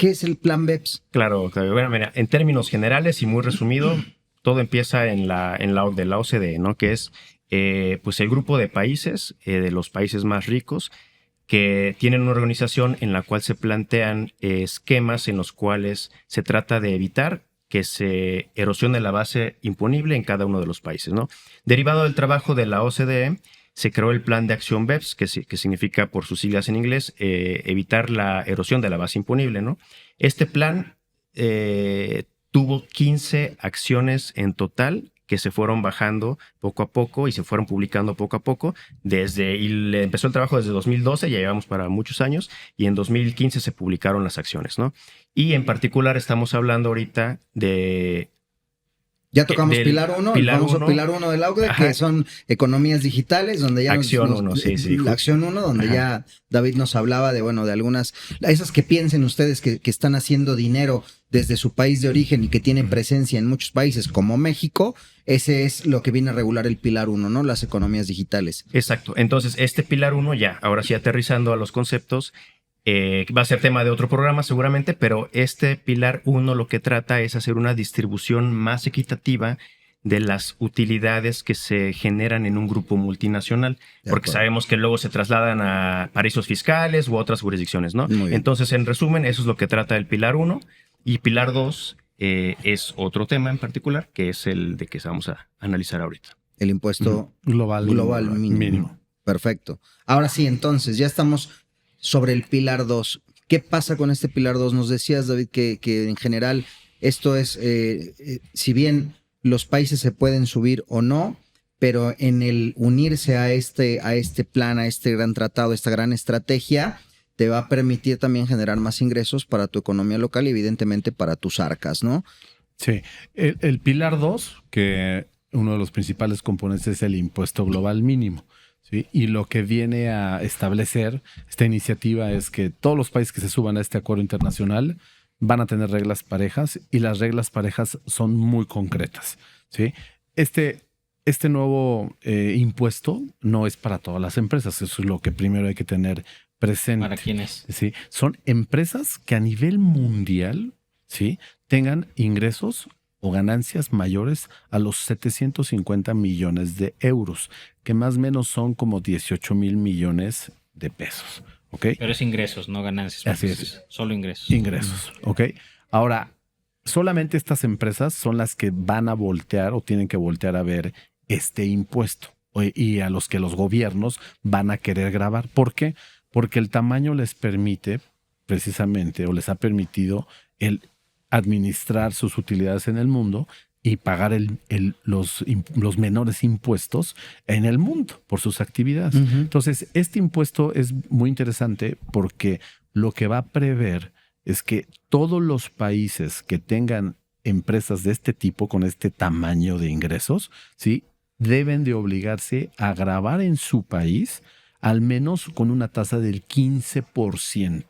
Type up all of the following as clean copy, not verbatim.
¿Qué es el plan BEPS? Claro, Octavio. Bueno, mira, en términos generales y muy resumido, todo empieza en la de la OCDE, ¿no? Que es pues el grupo de países, de los países más ricos, que tienen una organización en la cual se plantean esquemas en los cuales se trata de evitar que se erosione la base imponible en cada uno de los países, ¿no? Derivado del trabajo de la OCDE, se creó el Plan de Acción BEPS, que significa, por sus siglas en inglés, evitar la erosión de la base imponible, ¿no? Este plan tuvo 15 acciones en total que se fueron bajando poco a poco y se fueron publicando poco a poco. Empezó el trabajo desde 2012, ya llevamos para muchos años, y en 2015 se publicaron las acciones, ¿no? Y en particular estamos hablando ahorita de... Ya tocamos Pilar 1, el famoso Pilar 1 del AUCDE, que son economías digitales, donde ya Acción 1, sí. La Acción 1, donde ya David nos hablaba de, bueno, de algunas, esas que piensen ustedes que están haciendo dinero desde su país de origen y que tienen presencia en muchos países como México, ese es lo que viene a regular el Pilar 1, ¿no? Las economías digitales. Exacto. Entonces, este Pilar 1 ya, ahora sí aterrizando a los conceptos, va a ser tema de otro programa seguramente, pero este Pilar 1 lo que trata es hacer una distribución más equitativa de las utilidades que se generan en un grupo multinacional, porque sabemos que luego se trasladan a paraísos fiscales u otras jurisdicciones, ¿no? Entonces, en resumen, eso es lo que trata el Pilar 1, y Pilar 2 es otro tema en particular, que es el de que vamos a analizar ahorita. El impuesto global mínimo. Perfecto. Ahora sí, entonces, ya estamos sobre el Pilar 2. ¿Qué pasa con este Pilar 2? Nos decías, David, que en general esto es, si bien los países se pueden subir o no, pero en el unirse a este plan, a este gran tratado, esta gran estrategia, te va a permitir también generar más ingresos para tu economía local y evidentemente para tus arcas, ¿no? Sí. El Pilar 2, que uno de los principales componentes es el impuesto global mínimo. ¿Sí? Y lo que viene a establecer esta iniciativa es que todos los países que se suban a este acuerdo internacional van a tener reglas parejas, y las reglas parejas son muy concretas, ¿sí? Este nuevo impuesto no es para todas las empresas, eso es lo que primero hay que tener presente. ¿Para quiénes? ¿Sí? Son empresas que a nivel mundial, ¿sí?, tengan ingresos o ganancias mayores a los 750 millones de euros, que más o menos son como 18 mil millones de pesos. ¿Ok? Pero es ingresos, no ganancias. Así es. Solo ingresos. Ingresos, ¿ok? Ahora, solamente estas empresas son las que van a voltear o tienen que voltear a ver este impuesto, y a los que los gobiernos van a querer gravar. ¿Por qué? Porque el tamaño les permite precisamente, o les ha permitido el administrar sus utilidades en el mundo y pagar los menores impuestos en el mundo por sus actividades. Entonces, este impuesto es muy interesante porque lo que va a prever es que todos los países que tengan empresas de este tipo, con este tamaño de ingresos, ¿sí?, deben de obligarse a gravar en su país al menos con una tasa del 15%.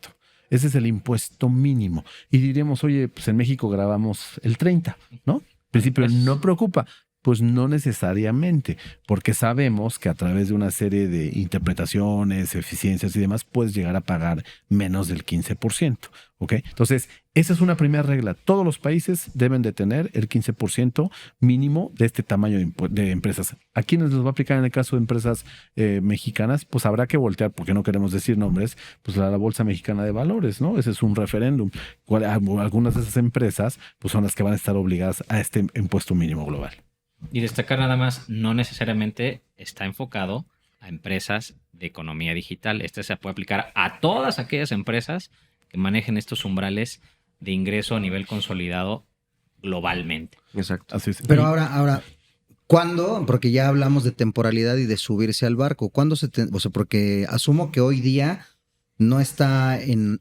Ese es el impuesto mínimo. Y diríamos, oye, pues en México grabamos el 30%, ¿no? En principio no preocupa. Pues no necesariamente, porque sabemos que a través de una serie de interpretaciones, eficiencias y demás, puedes llegar a pagar menos del 15%. ¿Ok? Entonces, esa es una primera regla. Todos los países deben de tener el 15% mínimo de este tamaño de empresas. ¿A quiénes los va a aplicar en el caso de empresas mexicanas? Pues habrá que voltear, porque no queremos decir nombres, pues a la Bolsa Mexicana de Valores, ¿no? Ese es un referéndum. Algunas de esas empresas pues son las que van a estar obligadas a este impuesto mínimo global. Y destacar nada más, no necesariamente está enfocado a empresas de economía digital. Este se puede aplicar a todas aquellas empresas que manejen estos umbrales de ingreso a nivel consolidado globalmente. Exacto. Así es. Pero ahora, ¿cuándo? Porque ya hablamos de temporalidad y de subirse al barco. ¿Cuándo o sea, porque asumo que hoy día no está en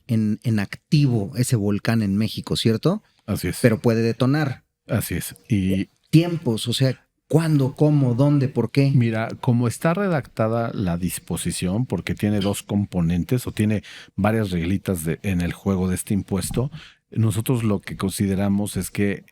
activo ese volcán en México, ¿cierto? Así es. Pero puede detonar. Así es. Y tiempos, o sea, ¿cuándo, cómo, dónde, por qué? Mira, como está redactada la disposición, porque tiene dos componentes o tiene varias reglitas en el juego de este impuesto, nosotros lo que consideramos es que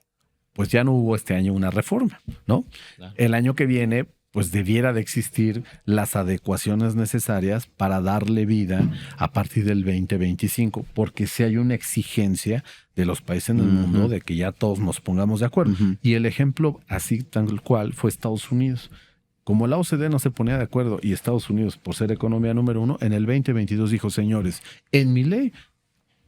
pues ya no hubo este año una reforma, ¿no? Claro. El año que viene pues debiera de existir las adecuaciones necesarias para darle vida a partir del 2025, porque si hay una exigencia de los países en el mundo de que ya todos nos pongamos de acuerdo. Y el ejemplo así tal cual fue Estados Unidos. Como la OCDE no se ponía de acuerdo y Estados Unidos, por ser economía número 1, en el 2022 dijo, señores, en mi ley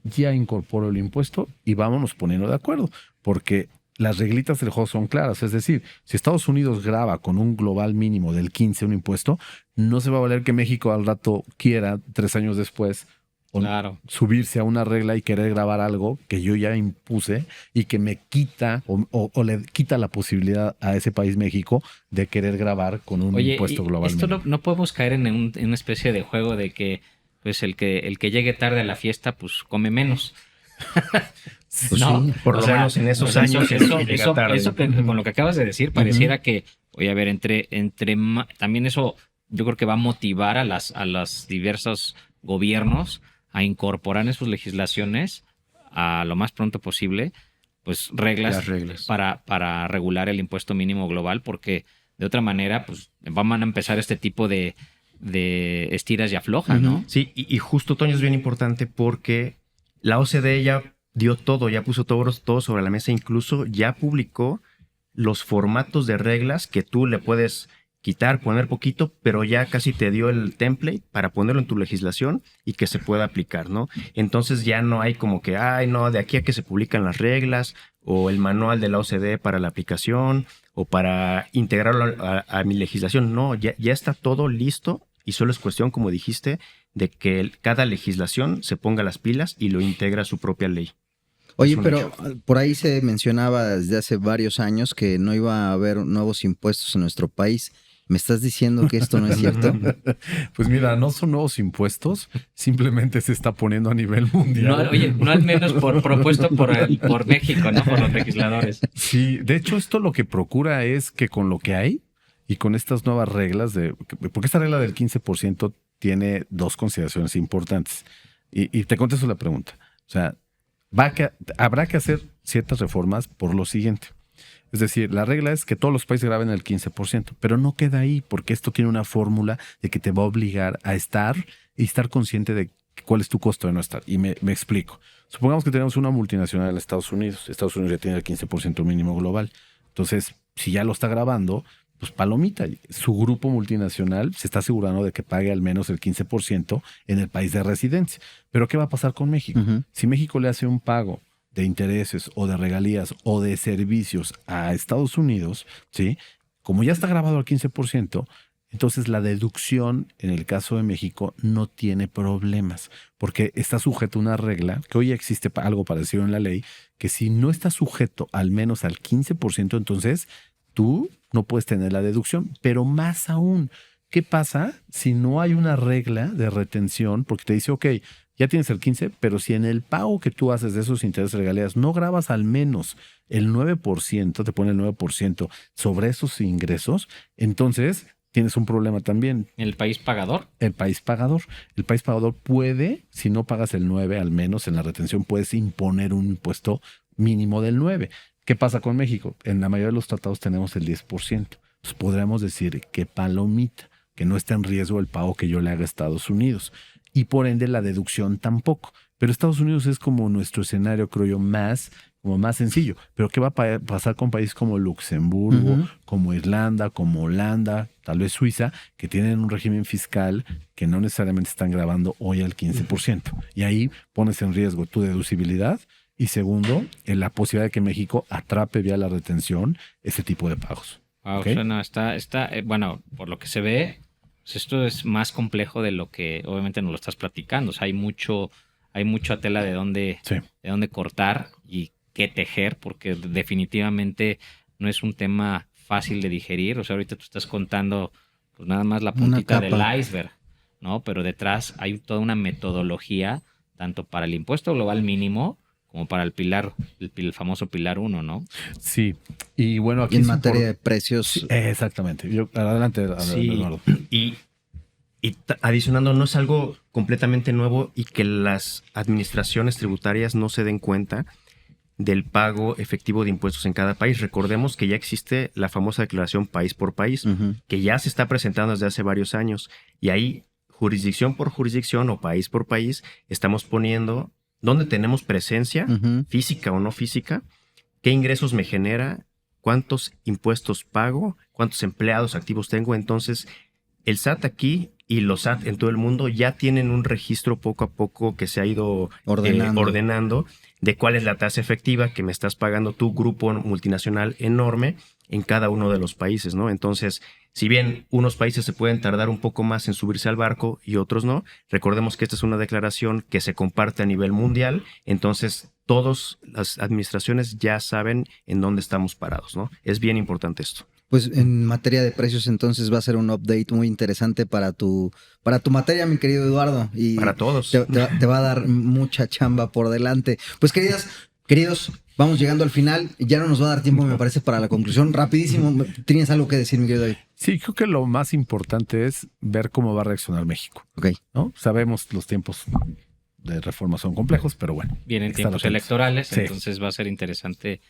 ya incorporo el impuesto y vámonos poniendo de acuerdo, porque las reglitas del juego son claras. Es decir, si Estados Unidos graba con un global mínimo del 15 un impuesto, no se va a valer que México al rato quiera, 3 años después, subirse a una regla y querer grabar algo que yo ya impuse y que me quita o le quita la posibilidad a ese país México de querer grabar con un impuesto global. Esto no podemos caer en una especie de juego de que pues el que llegue tarde a la fiesta pues come menos. Pues no, sí, por lo menos en esos años eso con lo que acabas de decir pareciera que, oye, a ver, también eso yo creo que va a motivar a los diversos gobiernos a incorporar en sus legislaciones a lo más pronto posible pues reglas. Para regular el impuesto mínimo global, porque de otra manera pues van a empezar este tipo de estiras y aflojas, ¿no? Sí, y justo, Toño, es bien importante porque la OCDE ya dio todo, ya puso todo sobre la mesa, incluso ya publicó los formatos de reglas que tú le puedes quitar, poner poquito, pero ya casi te dio el template para ponerlo en tu legislación y que se pueda aplicar, ¿no? Entonces ya no hay como que, de aquí a que se publican las reglas o el manual de la OCDE para la aplicación o para integrarlo a mi legislación. No, ya está todo listo y solo es cuestión, como dijiste, de que cada legislación se ponga las pilas y lo integra a su propia ley. Oye, pero por ahí se mencionaba desde hace varios años que no iba a haber nuevos impuestos en nuestro país. ¿Me estás diciendo que esto no es cierto? Pues mira, no son nuevos impuestos, simplemente se está poniendo a nivel mundial. No al menos propuesto por México, no por los legisladores. Sí, de hecho esto lo que procura es que con lo que hay y con estas nuevas reglas, porque esta regla del 15% tiene 2 consideraciones importantes. Y te contesto la pregunta. O sea, habrá que hacer ciertas reformas por lo siguiente. Es decir, la regla es que todos los países graben el 15%, pero no queda ahí, porque esto tiene una fórmula de que te va a obligar a estar consciente de cuál es tu costo de no estar. Y me explico. Supongamos que tenemos una multinacional en Estados Unidos. Estados Unidos ya tiene el 15% mínimo global. Entonces, si ya lo está grabando, pues palomita. Su grupo multinacional se está asegurando de que pague al menos el 15% en el país de residencia. Pero ¿qué va a pasar con México? Si México le hace un pago de intereses o de regalías o de servicios a Estados Unidos, ¿sí? Como ya está grabado al 15%, entonces la deducción en el caso de México no tiene problemas, porque está sujeto a una regla, que hoy existe algo parecido en la ley, que si no está sujeto al menos al 15%, entonces tú no puedes tener la deducción. Pero más aún, ¿qué pasa si no hay una regla de retención? Porque te dice, ok, ya tienes el 15%, pero si en el pago que tú haces de esos intereses regalías no grabas al menos el 9%, te pone el 9% sobre esos ingresos, entonces tienes un problema también. ¿El país pagador? El país pagador. El país pagador puede, si no pagas el 9%, al menos en la retención, puedes imponer un impuesto mínimo del 9%. ¿Qué pasa con México? En la mayoría de los tratados tenemos el 10%. Entonces podríamos decir que palomita, que no está en riesgo el pago que yo le haga a Estados Unidos. Y por ende la deducción tampoco. Pero Estados Unidos es como nuestro escenario, creo yo, más sencillo. Pero ¿qué va a pasar con países como Luxemburgo, como Irlanda, como Holanda, tal vez Suiza, que tienen un régimen fiscal que no necesariamente están grabando hoy al 15%? Y ahí pones en riesgo tu deducibilidad y segundo, en la posibilidad de que México atrape vía la retención ese tipo de pagos. Wow, ¿okay? Bueno, bueno, por lo que se ve, pues esto es más complejo de lo que obviamente nos lo estás platicando. O sea, hay mucha tela de dónde cortar y qué tejer, porque definitivamente no es un tema fácil de digerir. O sea, ahorita tú estás contando pues nada más la puntita del iceberg, ¿no? Pero detrás hay toda una metodología, tanto para el impuesto global mínimo como para el famoso Pilar 1, ¿no? Sí. Y bueno, aquí en materia de precios. Sí, exactamente. Adelante, Eduardo. Y adicionando, no es algo completamente nuevo y que las administraciones tributarias no se den cuenta. del pago efectivo de impuestos en cada país. Recordemos que ya existe la famosa declaración país por país, que ya se está presentando desde hace varios años. Y ahí, jurisdicción por jurisdicción o país por país, estamos poniendo dónde tenemos presencia, física o no física, qué ingresos me genera, cuántos impuestos pago, cuántos empleados activos tengo. Entonces, el SAT aquí y los SAT en todo el mundo ya tienen un registro poco a poco que se ha ido ordenando de cuál es la tasa efectiva que me estás pagando tu grupo multinacional enorme en cada uno de los países, ¿no? Entonces, si bien unos países se pueden tardar un poco más en subirse al barco y otros no, recordemos que esta es una declaración que se comparte a nivel mundial, entonces todas las administraciones ya saben en dónde estamos parados, ¿no? Es bien importante esto. Pues en materia de precios, entonces va a ser un update muy interesante para tu materia, mi querido Eduardo. Y para todos. Te va a dar mucha chamba por delante. Pues queridos, vamos llegando al final. Ya no nos va a dar tiempo, me parece, para la conclusión. Rapidísimo, ¿tienes algo que decir, mi querido David? Sí, creo que lo más importante es ver cómo va a reaccionar México. Okay. ¿No? Sabemos los tiempos de reforma son complejos, pero bueno. Vienen tiempos electorales, entonces va a ser interesante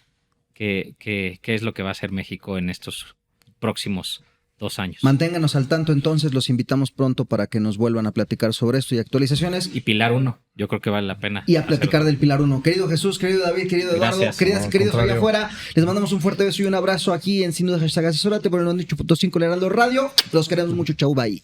qué es lo que va a hacer México en estos próximos 2 años. Manténganos al tanto, entonces los invitamos pronto para que nos vuelvan a platicar sobre esto y actualizaciones. Y Pilar 1, yo creo que vale la pena. Y a platicar del Pilar 1. Querido Jesús, querido David, querido Eduardo, queridos allá afuera, les mandamos un fuerte beso y un abrazo aquí en Sin Duda #Asesórate por el 98.5 Heraldo Radio. Los queremos mucho, chau, bye.